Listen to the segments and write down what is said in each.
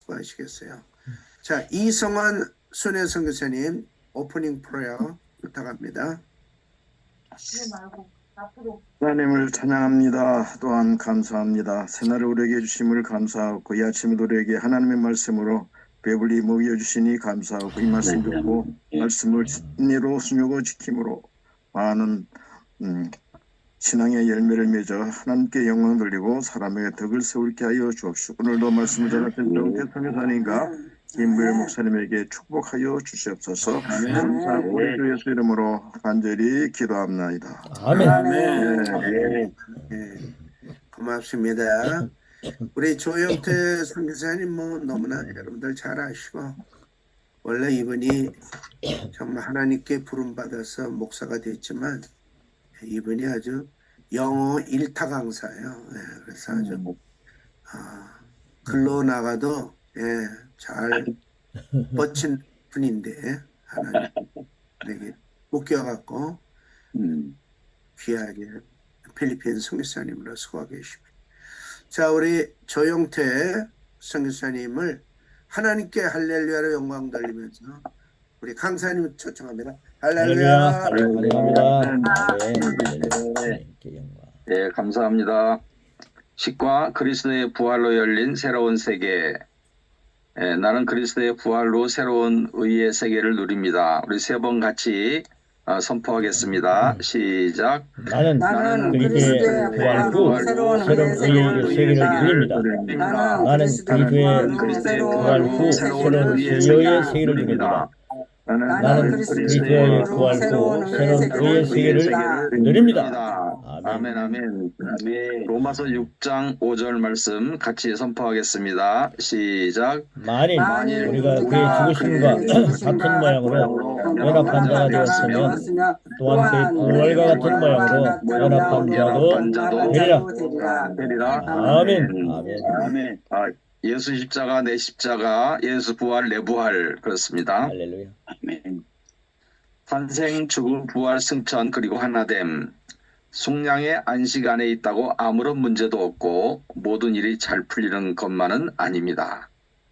수고하시겠어요. 자, 이성환 순회 선교사님 오프닝 프레어 부탁합니다. 하나님을 찬양합니다. 또한 감사합니다. 새날을 우리에게 주심을 감사하고 이 아침에도 우리에게 하나님의 말씀으로 배불리 먹여 주시니 감사하고 이 말씀 듣고 말씀을 진리로 순종하고 지킴으로 많은 신앙의 열매를 맺어 하나님께 영광 돌리고 사람에게 덕을 세울게 하여 주옵시고 오늘도 말씀을 전하신 정태 선교사님과 김부열 목사님에게 축복하여 주시옵소서. 감사하고 우리 주 예수 이름으로 간절히 기도합나이다. 아멘. 고맙습니다. 우리 조영태 선교사님 너무나 여러분들 잘 아시고 원래 이분이 정말 하나님께 부름받아서 목사가 됐지만 이분이 아주 영어 1타 강사예요. 그래서 아주 글로 나가도 잘 뻗친 분인데 하나님에게 묶여갖고 귀하게 필리핀 선교사님으로 수고하 계십니다. 자, 우리 조영태 선교사님을 하나님께 할렐루야로 영광 돌리면서 우리 강사님 초청합니다. 할렐루야. 네, 감사합니다. 십과 그리스도의 부활로 열린 새로운 세계. 나는 그리스도의 부활로 새로운 의의 세계를 누립니다. 우리 세 번 같이 선포하겠습니다. 시작. 나는 그리스도의 부활로 새로운 의의 세계를 누립니다. 나는 그리스도의 부활로 새로운 의의 세계를 누립니다. 나는 그리스도의 부활로 새로운 의의 세계를 누립니다. 아멘, 아멘. 로마서 6장 5절 말씀 같이 선포하겠습니다. 시작. 만일 우리가 그의 죽으심과 같은 모양으로 연합한 자가 되었으면 또한 그의 부활과 같은 모양으로 연합한 자도 되리라. 아멘. 아멘. 예수 십자가 내 십자가, 예수 부활 내 부활, 그렇습니다. 할렐루야. 아멘. 탄생, 죽음, 부활, 승천, 그리고 하나됨. 속량의 안식 안에 있다고 아무런 문제도 없고 모든 일이 잘 풀리는 것만은 아닙니다.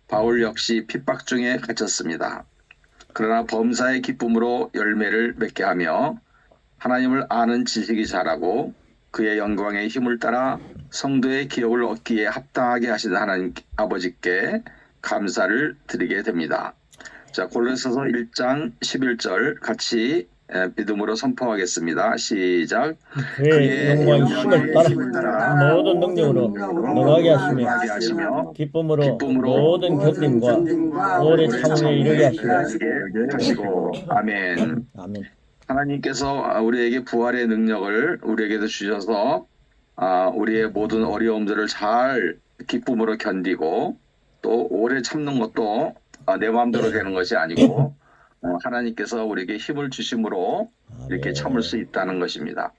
바울 역시 핍박 중에 갇혔습니다. 그러나 범사의 기쁨으로 열매를 맺게 하며 하나님을 아는 지식이 자라고 그의 영광의 힘을 따라 성도의 기업을 얻기에 합당하게 하신 하나님 아버지께 감사를 드리게 됩니다. 자, 골로새서 1장 11절 같이 믿음으로 선포하겠습니다. 시작. 그의 영광의 힘을 따라 모든 능력으로 너가게 하시며 기쁨으로 모든 견딤과 오래 참음에 이르게 하시고 아멘. 하나님께서 우리에게 부활의 능력을 우리에게도 주셔서 우리의 모든 어려움들을 잘 기쁨으로 견디고 또 오래 참는 것도 내 마음대로 되는 것이 아니고 하나님께서 우리에게 힘을 주심으로 이렇게 참을 수 있다는 것입니다.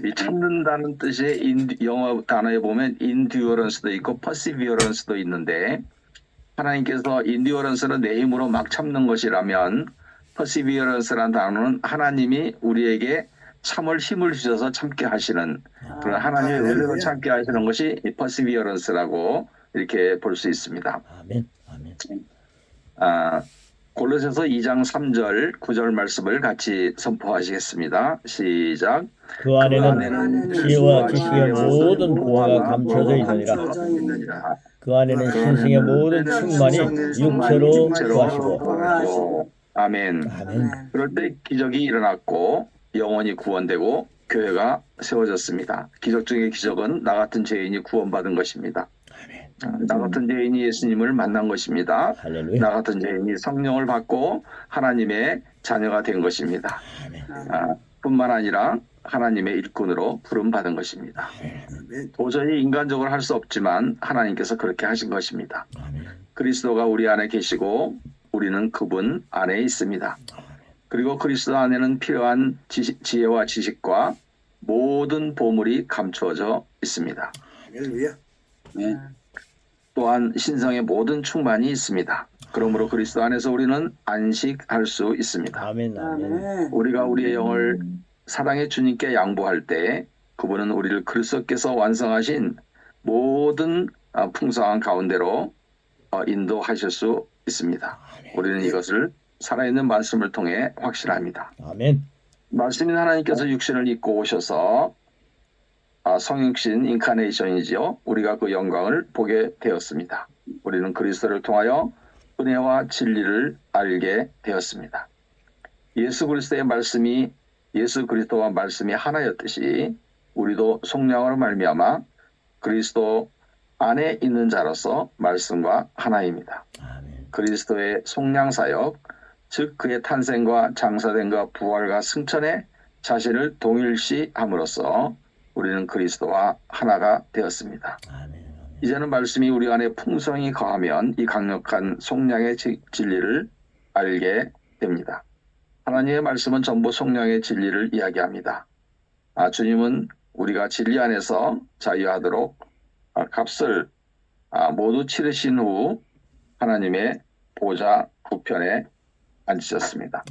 이 참는다는 뜻의 영어 단어에 보면 endurance도 있고 perseverance도 있는데 하나님께서 endurance는 내 힘으로 막 참는 것이라면 perseverance라는 단어는 하나님이 우리에게 참을 힘을 주셔서 참게 하시는 그런 하나님의 은혜로 참게 하시는 것이 perseverance라고 이렇게 볼 수 있습니다. 아멘. 골로새서 2장 3절 9절 말씀을 같이 선포하시겠습니다. 시작. 그 안에는 지혜와 지식의 모든 보화가 감춰져 있느니라. 그 안에는 신성의 모든 충만이 육체로 구하시고. 아멘. 그럴 때 기적이 일어났고 영혼이 구원되고 교회가 세워졌습니다. 기적 중의 기적은 나 같은 죄인이 구원받은 것입니다. 나 같은 죄인이 예수님을 만난 것입니다. 할렐루야. 나 같은 죄인이 성령을 받고 하나님의 자녀가 된 것입니다. 뿐만 아니라 하나님의 일꾼으로 부름받은 것입니다. 도저히 인간적으로 할 수 없지만 하나님께서 그렇게 하신 것입니다. 그리스도가 우리 안에 계시고 우리는 그분 안에 있습니다. 그리고 그리스도 안에는 필요한 지혜와 지식과 모든 보물이 감추어져 있습니다. 할렐루야. 또한 신성의 모든 충만이 있습니다. 그러므로 그리스도 안에서 우리는 안식할 수 있습니다. 아멘. 우리가 우리의 영을 사랑의 주님께 양보할 때 그분은 우리를 그리스도께서 완성하신 모든 풍성한 가운데로 인도하실 수 있습니다. 우리는 이것을 살아있는 말씀을 통해 확신합니다. 아멘. 말씀인 하나님께서 육신을 입고 오셔서 성육신 인카네이션이지요. 우리가 그 영광을 보게 되었습니다. 우리는 그리스도를 통하여 은혜와 진리를 알게 되었습니다. 예수 그리스도의 말씀이 예수 그리스도와 말씀이 하나였듯이 우리도 속량으로 말미암아 그리스도 안에 있는 자로서 말씀과 하나입니다. 아멘. 그리스도의 속량사역, 즉 그의 탄생과 장사됨과 부활과 승천에 자신을 동일시함으로써 우리는 그리스도와 하나가 되었습니다. 아멘. 이제는 말씀이 우리 안에 풍성히 거하면 이 강력한 속량의 진리를 알게 됩니다. 하나님의 말씀은 전부 속량의 진리를 이야기합니다. 주님은 우리가 진리 안에서 자유하도록 값을 모두 치르신 후 하나님의 보좌 우편에 앉으셨습니다.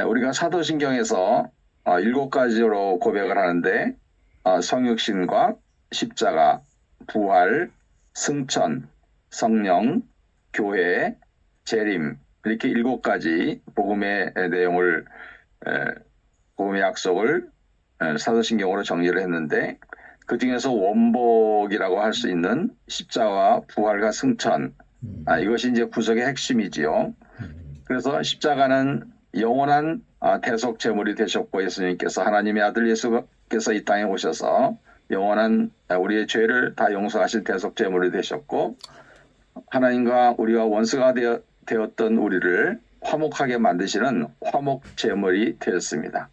우리가 사도신경에서 7가지로 고백을 하는데 성육신과 십자가, 부활, 승천, 성령, 교회, 재림 이렇게 7가지 복음의 내용을 복음의 약속을 사도신경으로 정리를 했는데 그 중에서 원복이라고 할 수 있는 십자가와 부활과 승천 이것이 이제 구속의 핵심이지요. 그래서 십자가는 영원한 대속 제물이 되셨고 예수님께서 하나님의 아들 예수께서 이 땅에 오셔서 영원한 우리의 죄를 다 용서하신 대속 제물이 되셨고 하나님과 우리와 원수가 되었던 우리를 화목하게 만드시는 화목 제물이 되었습니다.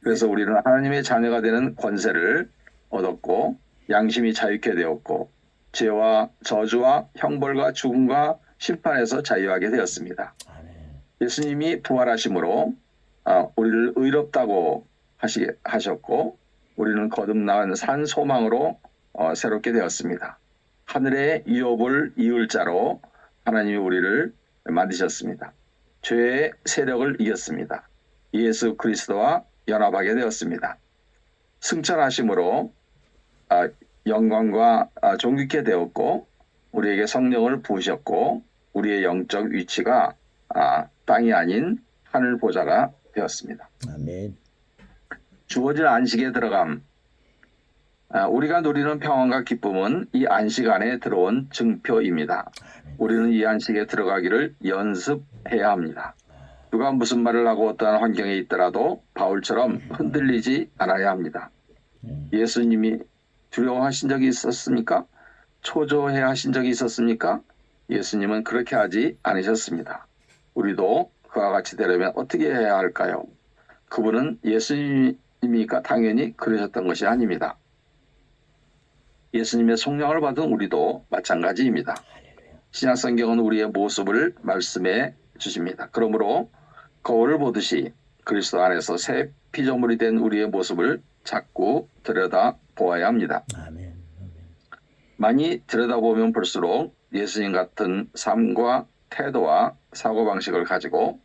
그래서 우리는 하나님의 자녀가 되는 권세를 얻었고 양심이 자유케 되었고 죄와 저주와 형벌과 죽음과 심판에서 자유하게 되었습니다. 예수님이 부활하심으로 우리를 의롭다고 하셨고 우리는 거듭난 산 소망으로 새롭게 되었습니다. 하늘의 유업을 이을 자로 하나님이 우리를 만드셨습니다. 죄의 세력을 이겼습니다. 예수 그리스도와 연합하게 되었습니다. 승천하심으로 영광과 존귀케 되었고 우리에게 성령을 부으셨고 우리의 영적 위치가 땅이 아닌 하늘 보좌가 되었습니다. 아멘. 주어진 안식에 들어감. 우리가 누리는 평안과 기쁨은 이 안식 안에 들어온 증표입니다. 우리는 이 안식에 들어가기를 연습해야 합니다. 누가 무슨 말을 하고 어떠한 환경에 있더라도 바울처럼 흔들리지 않아야 합니다. 예수님이 두려워하신 적이 있었습니까? 초조해 하신 적이 있었습니까? 예수님은 그렇게 하지 않으셨습니다. 우리도 그와 같이 되려면 어떻게 해야 할까요? 그분은 예수님이니까 당연히 그러셨던 것이 아닙니다. 예수님의 속량을 받은 우리도 마찬가지입니다. 신약성경은 우리의 모습을 말씀해 주십니다. 그러므로 거울을 보듯이 그리스도 안에서 새 피조물이 된 우리의 모습을 자꾸 들여다 보아야 합니다. 아멘. 많이 들여다보면 볼수록 예수님 같은 삶과 태도와 사고방식을 가지고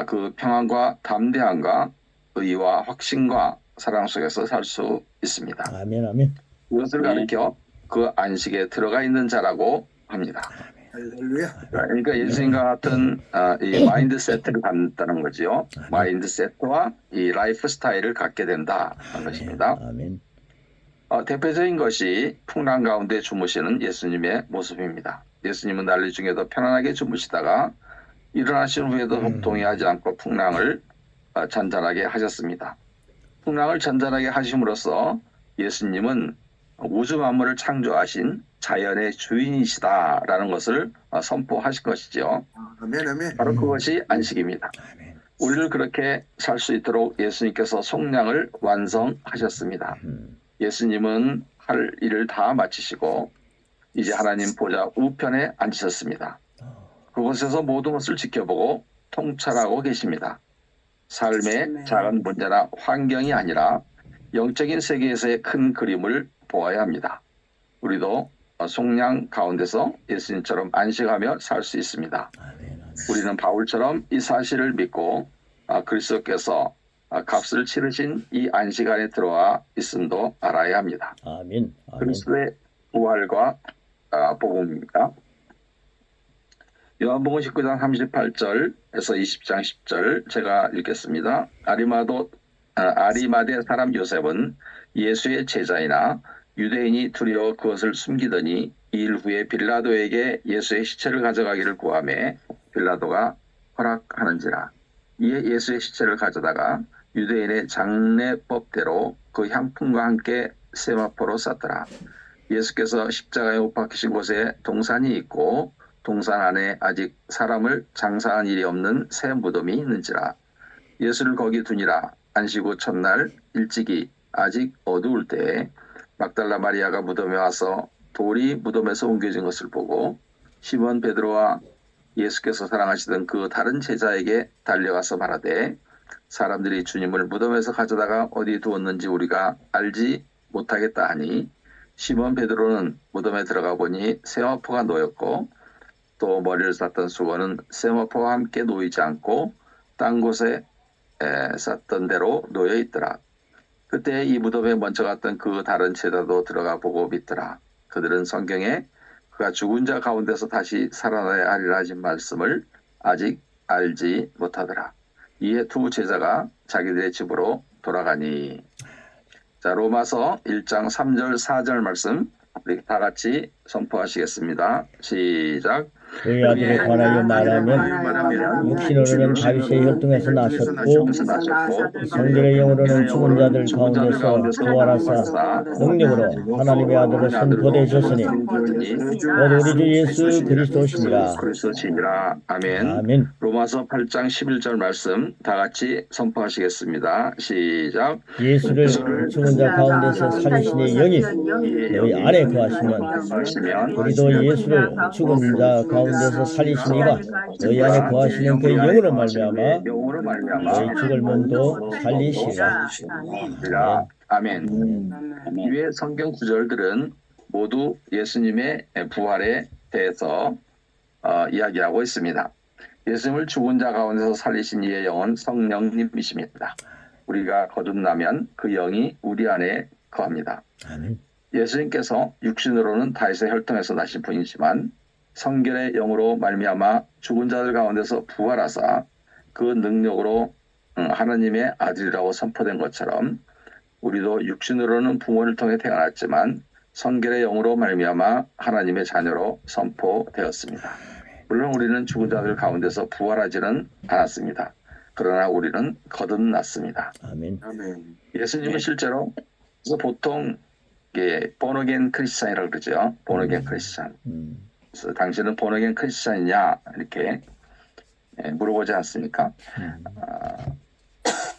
그 평안과 담대함과 의와 확신과 사랑 속에서 살 수 있습니다. 아멘. 아멘. 이것을 가리켜 그 안식에 들어가 있는 자라고 합니다. 할렐루야. 그러니까 예수님과 같은 이 마인드 세트를 갖는다는 거지요. 마인드 세트와 이 라이프 스타일을 갖게 된다는 것입니다. 아멘. 대표적인 것이 풍랑 가운데 주무시는 예수님의 모습입니다. 예수님은 난리 중에도 편안하게 주무시다가 일어나신 후에도 동의하지 않고 풍랑을 잔잔하게 하셨습니다. 풍랑을 잔잔하게 하심으로써 예수님은 우주 만물을 창조하신 자연의 주인이시다라는 것을 선포하신 것이죠. 아멘, 아멘. 바로 그것이 안식입니다. 우리를 그렇게 살 수 있도록 예수님께서 속량을 완성하셨습니다. 예수님은 할 일을 다 마치시고 이제 하나님 보좌 우편에 앉으셨습니다. 그곳에서 모든 것을 지켜보고 통찰하고 계십니다. 삶의 작은 문제나 환경이 아니라 영적인 세계에서의 큰 그림을 보아야 합니다. 우리도 속량 가운데서 예수님처럼 안식하며 살 수 있습니다. 우리는 바울처럼 이 사실을 믿고 그리스도께서 값을 치르신 이 안식 안에 들어와 있음도 알아야 합니다. 아멘. 아멘. 그리스도의 부활과 복음입니다. 요한복음 19장 38절에서 20장 10절 제가 읽겠습니다. 아리마대 사람 요셉은 예수의 제자이나 유대인이 두려워 그것을 숨기더니 2일 후에 빌라도에게 예수의 시체를 가져가기를 구하매 빌라도가 허락하는지라. 이에 예수의 시체를 가져다가 유대인의 장례법대로 그 향품과 함께 세마포로 쌌더라. 예수께서 십자가에 못 박히신 곳에 동산이 있고 동산 안에 아직 사람을 장사한 일이 없는 새 무덤이 있는지라. 예수를 거기 두니라. 안식 후 첫날 일찍이 아직 어두울 때에 막달라 마리아가 무덤에 와서 돌이 무덤에서 옮겨진 것을 보고 시몬 베드로와 예수께서 사랑하시던 그 다른 제자에게 달려가서 말하되 사람들이 주님을 무덤에서 가져다가 어디 두었는지 우리가 알지 못하겠다 하니 시몬 베드로는 무덤에 들어가 보니 세마포가 놓였고 또 머리를 쌌던 수건은 세마포와 함께 놓이지 않고 딴 곳에 쌌던 대로 놓여 있더라. 그때 이 무덤에 먼저 갔던 그 다른 제자도 들어가 보고 믿더라. 그들은 성경에 그가 죽은 자 가운데서 다시 살아나야 하리라 하신 말씀을 아직 알지 못하더라. 이에 두 제자가 자기들의 집으로 돌아가니. 자, 로마서 1장 3절 4절 말씀 우리 다 같이 선포하시겠습니다. 시작. 그의 아들에 관하여 말하면 육신으로는 다윗의 혈통에서 나셨고 성결의 영으로는 죽은 자들 가운데서 부활하사 능력으로 하나님의 아들로 선포되셨으니 곧 우리 주 예수 그리스도시니라. 아멘. 아멘. 로마서 8장 11절 말씀 다 같이 선포하시겠습니다. 시작. 예수를 죽은 자 가운데서 살리시니 영이 너희 안에 거하시면 우리도 예수를 죽은 자 가운데서 살리신 이가 너희 안에 거하시는 그 영으로 말미암아 너희 죽을 몸도 살리시리라. 아멘. 이외 성경 구절들은 모두 예수님의 부활에 대해서 이야기하고 있습니다. 예수님을 죽은 자 가운데서 살리신 이의 영은 성령님이십니다. 우리가 거듭나면 그 영이 우리 안에 거합니다. 아멘. 예수님께서 육신으로는 다윗의 혈통에서 나신 분이지만 성결의 영으로 말미암아 죽은 자들 가운데서 부활하사 그 능력으로 하나님의 아들이라고 선포된 것처럼 우리도 육신으로는 부모를 통해 태어났지만 성결의 영으로 말미암아 하나님의 자녀로 선포되었습니다. 물론 우리는 죽은 자들 가운데서 부활하지는 않았습니다. 그러나 우리는 거듭났습니다. 아멘. 예수님은 실제로 그래서 보통 본어겐 크리스찬이라고 그러죠. 본어겐 크리스찬. 그래서 당신은 본어겐 크리스찬이냐 이렇게 물어보지 않습니까?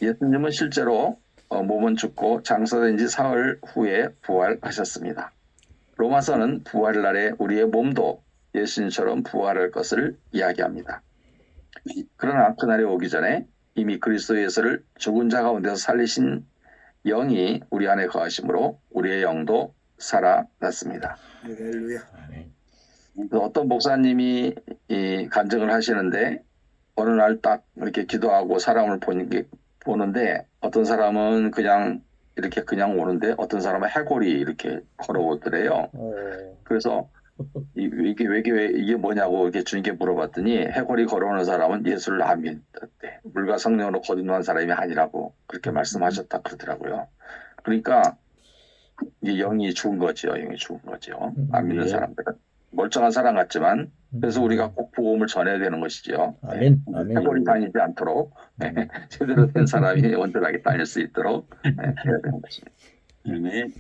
예수님은 실제로 몸은 죽고 장사된 지 사흘 후에 부활하셨습니다. 로마서는 부활날에 우리의 몸도 예수님처럼 부활할 것을 이야기합니다. 그러나 그날이 오기 전에 이미 그리스도 예수를 죽은 자 가운데서 살리신 영이 우리 안에 거하심으로 우리의 영도 살아났습니다. 할렐루야. 어떤 목사님이 간증을 하시는데 어느 날 딱 이렇게 기도하고 사람을 보는데 어떤 사람은 그냥 이렇게 그냥 오는데 어떤 사람은 해골이 이렇게 걸어오더래요. 그래서 이게 뭐냐고 이렇게 주님께 물어봤더니 해골이 걸어오는 사람은 예수를 안 믿었대. 물과 성령으로 거듭난 사람이 아니라고 그렇게 말씀하셨다 그러더라고요. 그러니까 이 영이 죽은 거죠. 영이 죽은 거죠. 안 믿는 사람들은. 멀쩡한 사람 같지만 그래서 우리가 꼭 복음을 전해야 되는 것이죠. 아멘. 아멘. 해골이 다니지 않도록 제대로 된 사람이 온전하게 다닐 수 있도록 해야 되는 것입니다. 아멘.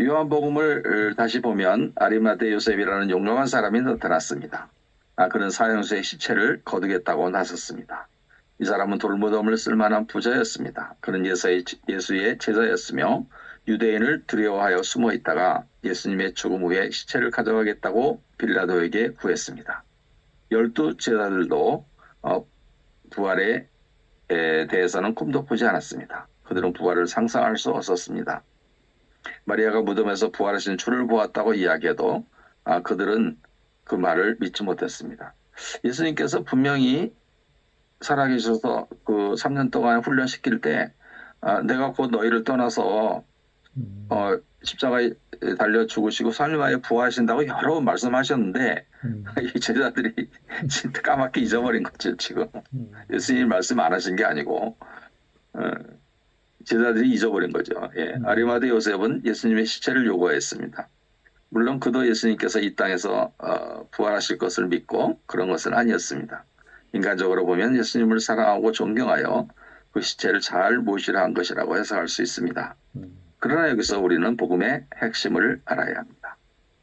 요한복음을 다시 보면 아리마대 요셉이라는 용감한 사람이 나타났습니다. 그는 사형수의 시체를 거두겠다고 나섰습니다. 이 사람은 돌무덤을 쓸만한 부자였습니다. 그는 예수의 제자였으며 유대인을 두려워하여 숨어 있다가 예수님의 죽음 후에 시체를 가져가겠다고 빌라도에게 구했습니다. 12 제자들도 부활에 대해서는 꿈도 꾸지 않았습니다. 그들은 부활을 상상할 수 없었습니다. 마리아가 무덤에서 부활하신 주를 보았다고 이야기해도 그들은 그 말을 믿지 못했습니다. 예수님께서 분명히 살아계셔서 그 3년 동안 훈련시킬 때 내가 곧 너희를 떠나서 십자가에 달려 죽으시고 3일 만에 부활하신다고 여러 번 말씀하셨는데 이 제자들이 진짜 까맣게 잊어버린 거죠 지금. 예수님 말씀 안 하신 게 아니고 제자들이 잊어버린 거죠. 예. 아리마대 요셉은 예수님의 시체를 요구했습니다. 물론 그도 예수님께서 이 땅에서 부활하실 것을 믿고 그런 것은 아니었습니다. 인간적으로 보면 예수님을 사랑하고 존경하여 그 시체를 잘 모시려 한 것이라고 해석할 수 있습니다. 그러나 여기서 우리는 복음의 핵심을 알아야 합니다.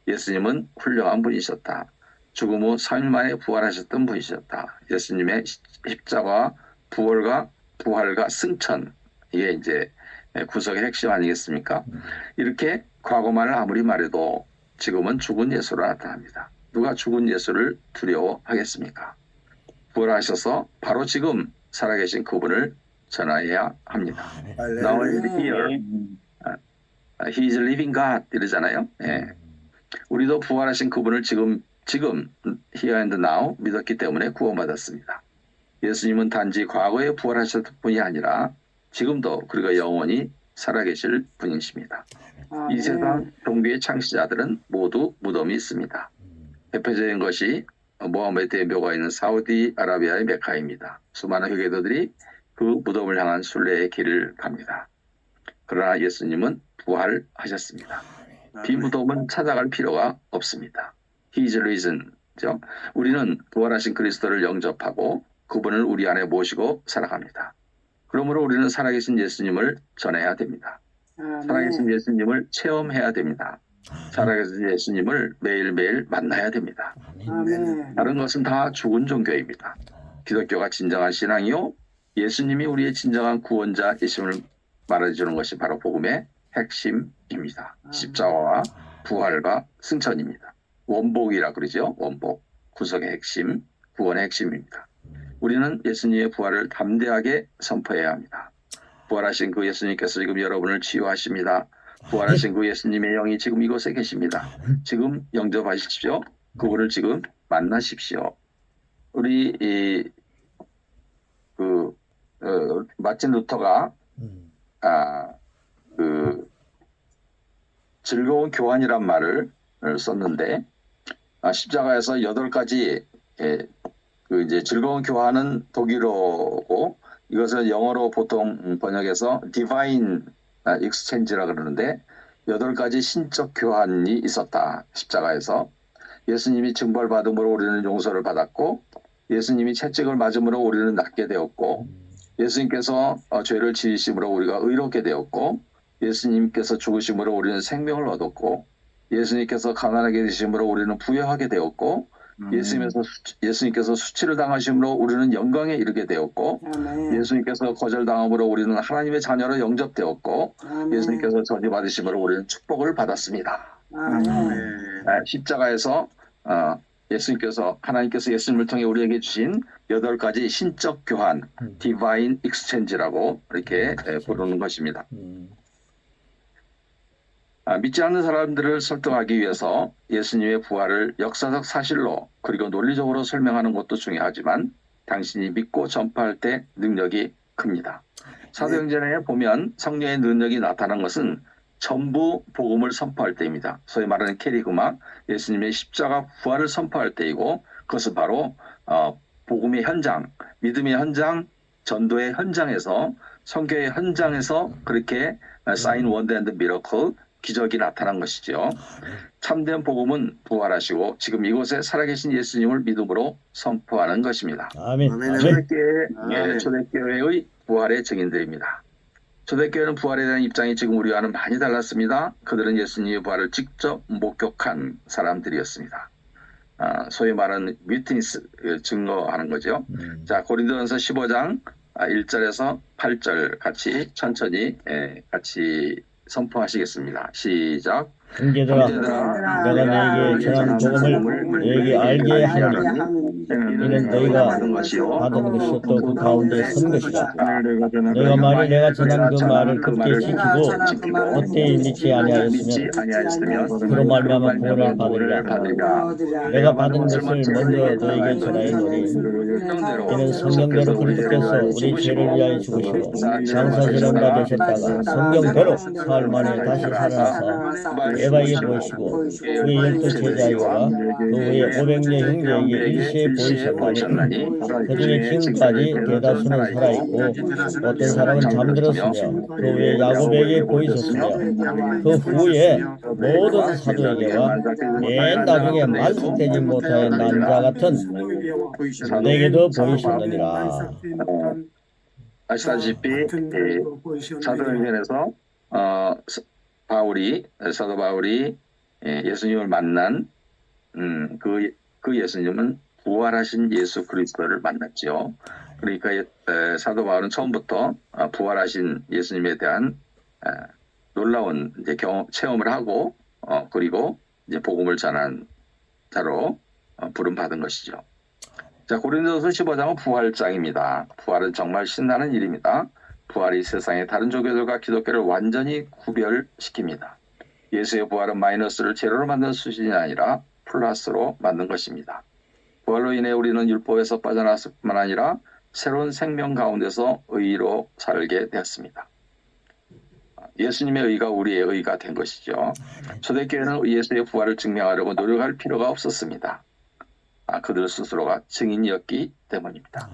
예수님은 훌륭한 분이셨다. 죽음 후 3일 만에 부활하셨던 분이셨다. 예수님의 십자가 부활과 승천, 이게 이제 구속의 핵심 아니겠습니까? 이렇게 과거만을 아무리 말해도 지금은 죽은 예수로 나타납니다. 누가 죽은 예수를 두려워하겠습니까? 부활하셔서 바로 지금 살아계신 그분을 전하여야 합니다. Now and here, He is living God 이러잖아요. 예. 우리도 부활하신 그분을 지금 here and now 믿었기 때문에 구원받았습니다. 예수님은 단지 과거에 부활하셨던 분이 아니라 지금도 그리고 영원히 살아계실 분이십니다. 이 세상 종교의 창시자들은 모두 무덤이 있습니다. 대표적인 것이 모하메드의 묘가 있는 사우디아라비아의 메카입니다. 수많은 회교도들이 그 무덤을 향한 순례의 길을 갑니다. 그러나 예수님은 부활하셨습니다. 비무덤은 찾아갈 필요가 없습니다. He is risen. 우리는 부활하신 그리스도를 영접하고 그분을 우리 안에 모시고 살아갑니다. 그러므로 우리는 살아계신 예수님을 전해야 됩니다. 살아계신 예수님을 체험해야 됩니다. 살아계신 예수님을 매일매일 만나야 됩니다. 다른 것은 다 죽은 종교입니다. 기독교가 진정한 신앙이요 예수님이 우리의 진정한 구원자이심을 말해주는 것이 바로 복음의 핵심입니다. 십자가와 부활과 승천입니다. 원복이라 그러죠. 원복, 구속의 핵심, 구원의 핵심입니다. 우리는 예수님의 부활을 담대하게 선포해야 합니다. 부활하신 그 예수님께서 지금 여러분을 치유하십니다. 부활하신 그 예수님의 영이 지금 이곳에 계십니다. 지금 영접하십시오. 그분을 지금 만나십시오. 우리 마틴 루터가 즐거운 교환이란 말을 썼는데 십자가에서 8가지 이제 즐거운 교환은 독일어고 이것을 영어로 보통 번역해서 Divine Exchange라 그러는데 8가지 신적 교환이 있었다. 십자가에서 예수님이 징벌받음으로 우리는 용서를 받았고 예수님이 채찍을 맞음으로 우리는 낫게 되었고 예수님께서 죄를 지으심으로 우리가 의롭게 되었고 예수님께서 죽으심으로 우리는 생명을 얻었고 예수님께서 가난하게 되심으로 우리는 부유하게 되었고 예수님께서 수치를 당하심으로 우리는 영광에 이르게 되었고 예수님께서 거절당함으로 우리는 하나님의 자녀로 영접되었고 예수님께서 저주받으심으로 우리는 축복을 받았습니다. 십자가에서 하나님께서 예수님을 통해 우리에게 주신 8가지 신적 교환, Divine Exchange라고 이렇게 부르는 것입니다. 믿지 않는 사람들을 설득하기 위해서 예수님의 부활을 역사적 사실로 그리고 논리적으로 설명하는 것도 중요하지만 당신이 믿고 전파할 때 능력이 큽니다. 사도행전에 보면 성령의 능력이 나타난 것은 전부 복음을 선포할 때입니다. 소위 말하는 캐리그마, 예수님의 십자가 부활을 선포할 때이고 그것은 바로 복음의 현장, 믿음의 현장, 전도의 현장에서 선교의 현장에서 그렇게 사인 원더 앤드 미러클 기적이 나타난 것이죠. 참된 복음은 부활하시고 지금 이곳에 살아계신 예수님을 믿음으로 선포하는 것입니다. 아멘. 초대교회의 부활의 증인들입니다. 초대교회는 부활에 대한 입장이 지금 우리와는 많이 달랐습니다. 그들은 예수님의 부활을 직접 목격한 사람들이었습니다. 소위 말하는 위트니스, 증거하는 거죠. 자, 고린도전서 15장 1절에서 8절 같이 천천히 같이 선포하시겠습니다. 시작. 형제들아, 내가 너에게 전한 복음을 너에게 알게 하노니 이는 너희가 받은 것이요 또 그 가운데 선 것이라. 너희가 만일 내가 전한 그 말을 굳게 지키고 헛되이 믿지 아니하였으면 그로 말미암아 구원을 받으리라. 내가 받은 것을 먼저 너에게 전하였노니 이는 성경대로 그리스도께서 우리 죄를 위하여 죽으시고 장사지는 다 되셨다가 성경대로 사흘 만에 다시 살아나사 에바에게 보이시고 그의 12제자에게와 그 후에 500여 형제에게 일시에 보이셨나니 그중에 지금까지 대다수는 살아있고 어떤 사람은 잠들었으며 그 후에 야곱에게 보이셨으며 그 후에 모든 사도에게와 맨 나중에 만삭되지 못하여 난 자 같은 내게도 보이셨느니라. 아시다시피 사도행전에서 사도 바울이 예수님을 만난 그 예수님은 부활하신 예수 그리스도를 만났죠. 그러니까 사도 바울은 처음부터 부활하신 예수님에 대한 놀라운 이제 체험을 하고 그리고 이제 복음을 전한 자로 부름 받은 것이죠. 자, 고린도서 15장은 부활장입니다. 부활은 정말 신나는 일입니다. 부활이 세상의 다른 종교들과 기독교를 완전히 구별시킵니다. 예수의 부활은 마이너스를 제로로 만든 수준이 아니라 플러스로 만든 것입니다. 부활로 인해 우리는 율법에서 빠져나왔을 뿐만 아니라 새로운 생명 가운데서 의로 살게 되었습니다. 예수님의 의가 우리의 의가 된 것이죠. 초대교회는 예수의 부활을 증명하려고 노력할 필요가 없었습니다. 그들 스스로가 증인이었기 때문입니다.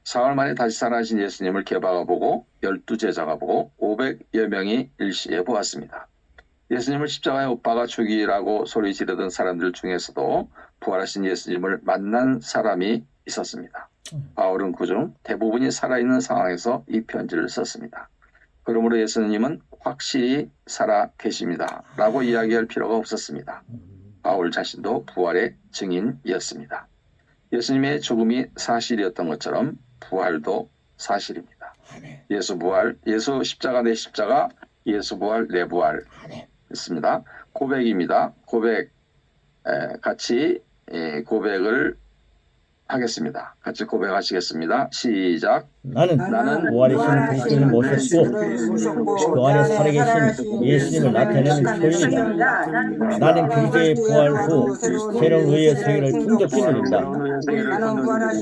사흘 만에 다시 살아나신 예수님을 개바가 보고 12제자가 보고 500여 명이 일시에 보았습니다. 예수님을 십자가에 못 박아 죽이라고 소리 지르던 사람들 중에서도 부활하신 예수님을 만난 사람이 있었습니다. 바울은 그중 대부분이 살아있는 상황에서 이 편지를 썼습니다. 그러므로 예수님은 확실히 살아 계십니다 라고 이야기할 필요가 없었습니다. 바울 자신도 부활의 증인이었습니다. 예수님의 죽음이 사실이었던 것처럼 부활도 사실입니다. 예수 부활, 예수 십자가 내 십자가, 예수 부활 내 부활 있습니다. 고백입니다. 고백 같이 고백을 하겠습니다. 같이 고백하시겠습니다. 시작. 나는 부활이신 그리스도를 모셨고 그 안에 살아계신 예수님을 나타내는 표현이다. 나는 그리스도의 부활 후 새로운 의의 세계를 풍족히 누린다.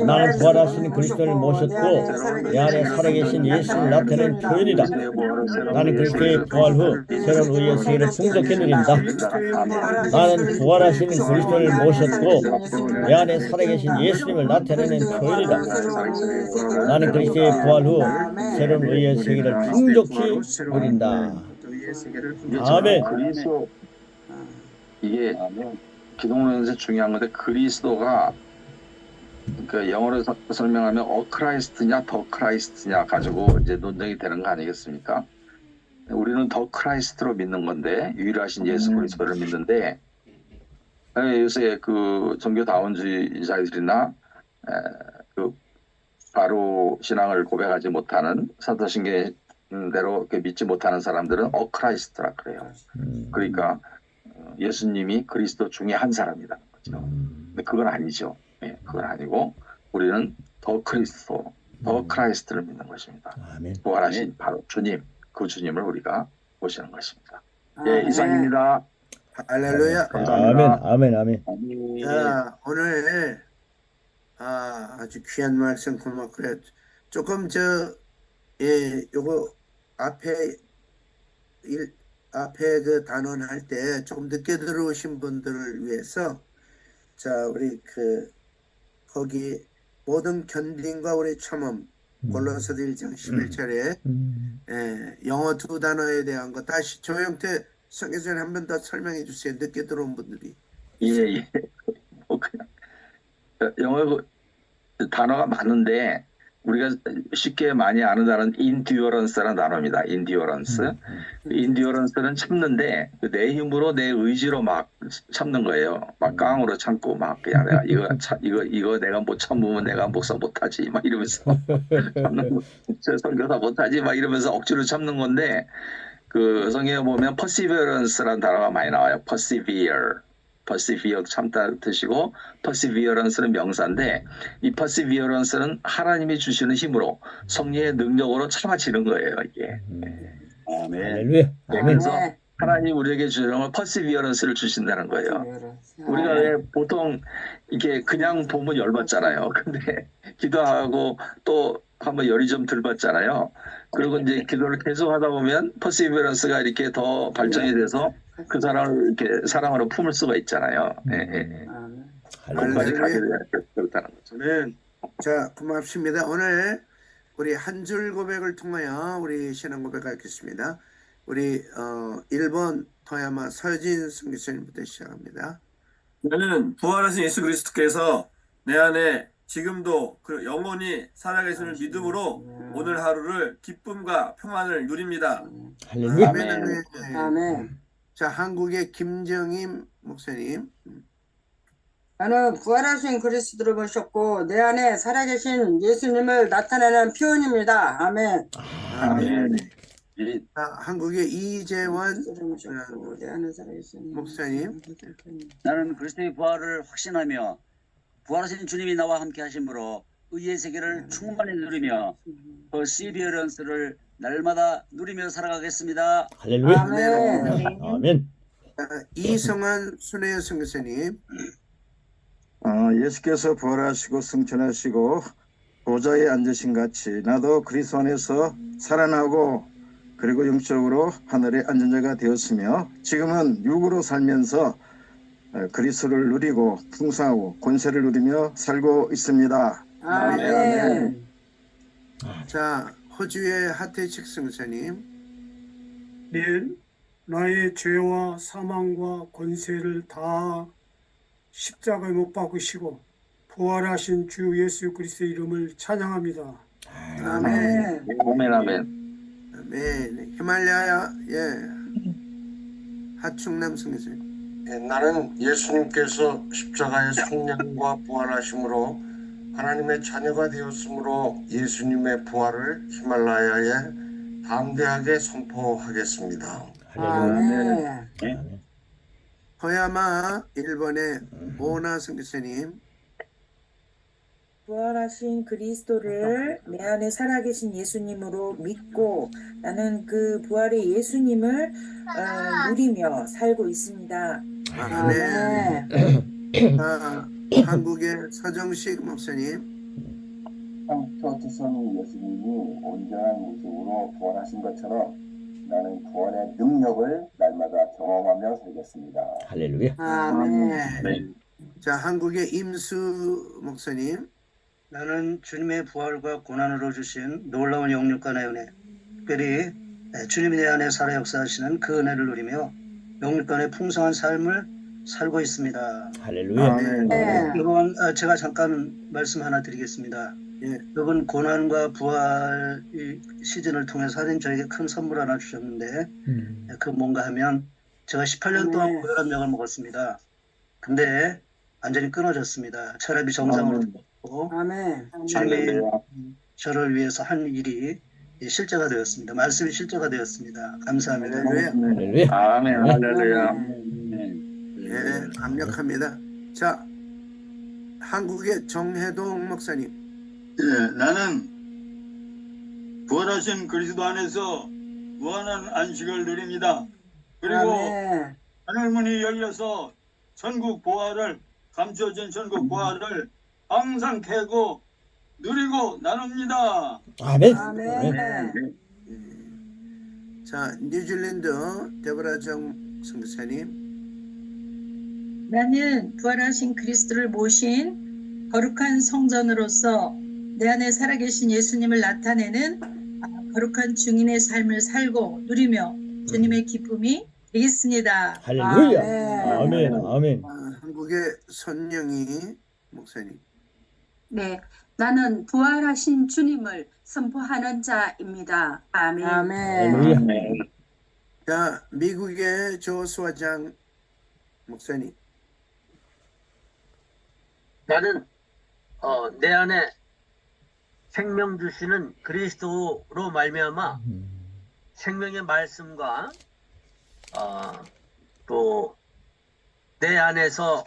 나는 부활하신 그리스도를 모셨고 내 안에 살아계신 예수님을 나타내는 표현이다. 나는 그리스도의 부활 후 새로운 의의 세계를 풍족히 누린다. 나는 부활하신 그리스도를 모셨고 내 안에 살아계신 예수님을 나타내는 표현이다. 나는 그리스도의 부활 후 새로운 의의 세계를 풍족히 누린다. 아멘. 그리스도 이게 기독론에서 중요한 건데 그리스도가 그 영어로 설명하면 크라이스트냐 더 크라이스트냐 가지고 이제 논쟁이 되는 거 아니겠습니까? 우리는 더 크라이스트로 믿는 건데 유일하신 예수 그리스도를 믿는데 요새 그 종교다원주의자들이나 그 바로 신앙을 고백하지 못하는 사도신경대로 믿지 못하는 사람들은 크라이스트라 그래요. 그러니까 예수님이 그리스도 중에 한 사람이라는 거죠. 근데 그건 아니죠. 네, 그건 아니고 우리는 더 그리스도, 더 크라이스트를 믿는 것입니다. 부활하신 바로 주님, 그 주님을 우리가 모시는 것입니다. 예, 이상입니다. 할렐루야. 감사합니다. 아멘. 자, 오늘 아주 귀한 말씀 고맙고요. 조금 요거 앞에 그 단원할 때 조금 늦게 들어오신 분들을 위해서 자, 우리 거기 모든 견딘과 우리 참음 골로새서 1장 11절에 영어 두 단어에 대한 거 다시 조영태 성교수님 한 번 더 설명해 주세요. 늦게 들어온 분들이. 예. 뭐 그냥 영어 단어가 많은데 우리가 쉽게 많이 아는 단어는 인듀어런스라는 단어입니다. 인듀어런스는 참는데 내 힘으로 내 의지로 막 참는 거예요. 막 깡으로 참고 막 그냥 내가 이거 내가 못 참으면 내가 목사 못하지 막 이러면서 참는 거, 선교사 못하지 막 이러면서 억지로 참는 건데 그 성경에 보면 perseverance라는 단어가 많이 나와요. persevere 참다 뜻이고 perseverance는 명사인데 이 perseverance는 하나님이 주시는 힘으로 성령의 능력으로 참아지는 거예요, 이게. 아멘. 할렐루야. 아멘. 그래서 하나님 우리에게 주시는 걸 perseverance를 주신다는 거예요. 우리가 왜 보통 이게 그냥 보면 열받잖아요. 근데 기도하고 또 한번 열이 좀 덜 받잖아요. 그리고 이제 기도를 계속 하다 보면 perseverance가 이렇게 더 발전이 돼서 그 사람을 이렇게 사랑으로 품을 수가 있잖아요. 그것까지 가게 돼야 그렇다는 거죠. 네. 자, 고맙습니다. 오늘 우리 한 줄 고백을 통하여 우리 신앙 고백하겠습니다. 우리 1번 토야마 서진 선교사님부터 시작합니다. 나는 부활하신 예수 그리스도께서 내 안에 지금도 그 영원히 살아계심을 믿음으로 오늘 하루를 기쁨과 평안을 누립니다. 할렐루야. 아멘, 아멘. 아멘. 자, 한국의 김정임 목사님. 나는 부활하신 그리스도를 보셨고 내 안에 살아계신 예수님을 나타내는 표현입니다. 아멘. 아멘. 이 자, 한국의 이재원 그리스도를 보셨고 내 안에 살아계신 목사님. 나는 그리스도의 부활을 확신하며 부활하신 주님이 나와 함께 하심으로 의의 세계를 충만히 누리며 perseverance를 날마다 누리며 살아가겠습니다. 할렐루야. 아멘. 아멘. 자, 이성환 순회 선교사님. 예수께서 부활하시고 승천하시고 보좌에 앉으신 같이 나도 그리스도 안에서 살아나고 그리고 영적으로 하늘에 앉은 자가 되었으며 지금은 육으로 살면서 그리스도를 누리고 풍성하고 권세를 누리며 살고 있습니다. 아멘. 자, 호주의 하태식 선교사님. 내일 나의 죄와 사망과 권세를 다 십자가에 못 박으시고 부활하신 주 예수 그리스도의 이름을 찬양합니다. 아멘. 아멘, 아멘. 아멘. 히말라야 하충남 선교사님. 나는 예수님께서 십자가의 성령과 부활하심으로 하나님의 자녀가 되었으므로 예수님의 부활을 히말라야에 담대하게 선포하겠습니다. 할렐루야. 아멘. 토야마 일본의 오나 선교사님. 부활하신 그리스도를 내 안에 살아계신 예수님으로 믿고 나는 그 부활의 예수님을 누리며 살고 있습니다. 아멘. 아멘. 자, 한국의 서정식 목사님. 성표투성 예수님이 온전한 모습으로 부활하신 것처럼 나는 부활의 능력을 날마다 경험하며 살겠습니다. 할렐루야. 아멘. 자, 한국의 임수 목사님. 나는 주님의 부활과 고난으로 주신 놀라운 영육간의 은혜, 특별히 주님이 내 안에 살아 역사하시는 그 은혜를 누리며 영육간의 풍성한 삶을 살고 있습니다. 할렐루야. 여러분, 제가 잠깐 말씀 하나 드리겠습니다. 여러분, 고난과 부활 시즌을 통해서 하나님 저에게 큰 선물 하나 주셨는데 그 뭔가 하면 제가 18년 동안 고혈압약을 먹었습니다. 근데 완전히 끊어졌습니다. 혈압이 정상으로 들었고 아멘. 주님이 저를 위해서 한 일이 실제가 되었습니다. 말씀이 실제가 되었습니다. 감사합니다. 할렐루야. 아멘, 할렐루야. 예, 강력합니다. 자, 한국의 정혜동 목사님. 나는 부활하신 그리스도 안에서 무한한 안식을 누립니다. 그리고 아멘. 하늘문이 열려서 전국 부활을 감춰진 전국 부활을 항상 캐고 누리고 나눕니다. 아멘. 아멘. 자, 뉴질랜드 데보라정 선교사님. 나는 부활하신 그리스도를 모신 거룩한 성전으로서 내 안에 살아계신 예수님을 나타내는 거룩한 증인의 삶을 살고 누리며 주님의 기쁨이 되겠습니다. 할렐루야. 아멘. 아멘. 한국의 선영희 목사님. 네, 나는 부활하신 주님을 선포하는 자입니다. 아멘. 할렐루야. 자, 미국의 조수아장 목사님. 나는 내 안에 생명 주시는 그리스도로 말미암아 생명의 말씀과 또 내 안에서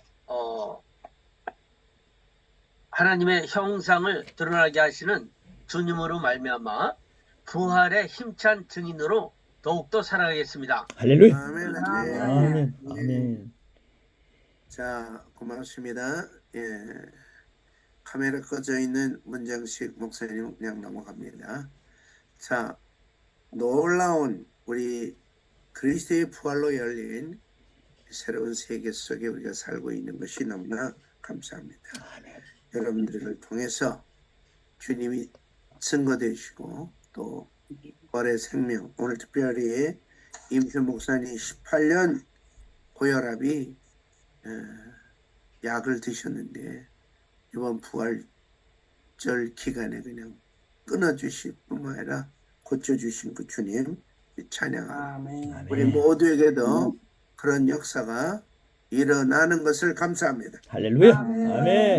하나님의 형상을 드러나게 하시는 주님으로 말미암아 부활의 힘찬 증인으로 더욱더 살아가겠습니다. 할렐루야. 아멘. 아멘. 아멘. 자, 고맙습니다. 예. 카메라 꺼져 있는 문정식 목사님 그냥 넘어갑니다. 자, 놀라운 우리 그리스도의 부활로 열린 새로운 세계 속에 우리가 살고 있는 것이 너무나 감사합니다. 여러분들을 통해서 주님이 증거되시고 또 부활의 생명, 오늘 특별히 임수 목사님 18년 고혈압이 약을 드셨는데 이번 부활절 기간에 그냥 끊어주실 뿐만 아니라 고쳐주신 그 주님 찬양합니다. 우리 모두에게도 그런 역사가 일어나는 것을 감사합니다. 할렐루야. 아멘.